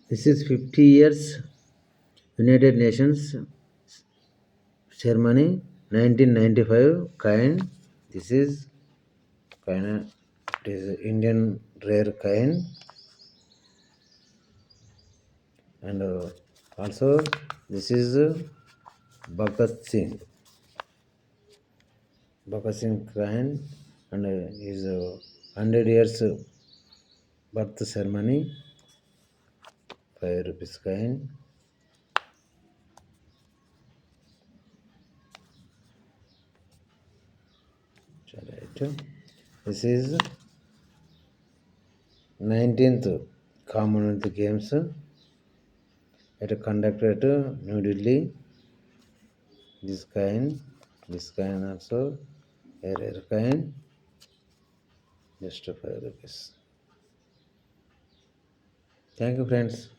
This is 50 years United Nations ceremony 1995 coin. This is coin. It is Indian rare coin, and also this is Bhagat Singh. Bhagat Singh coin, and his 100 years birth ceremony. 5 rupees coin. Right. This is 19th Commonwealth Games conducted at New Delhi. This coin also a rare coin, just 5 rupees. Thank you, friends.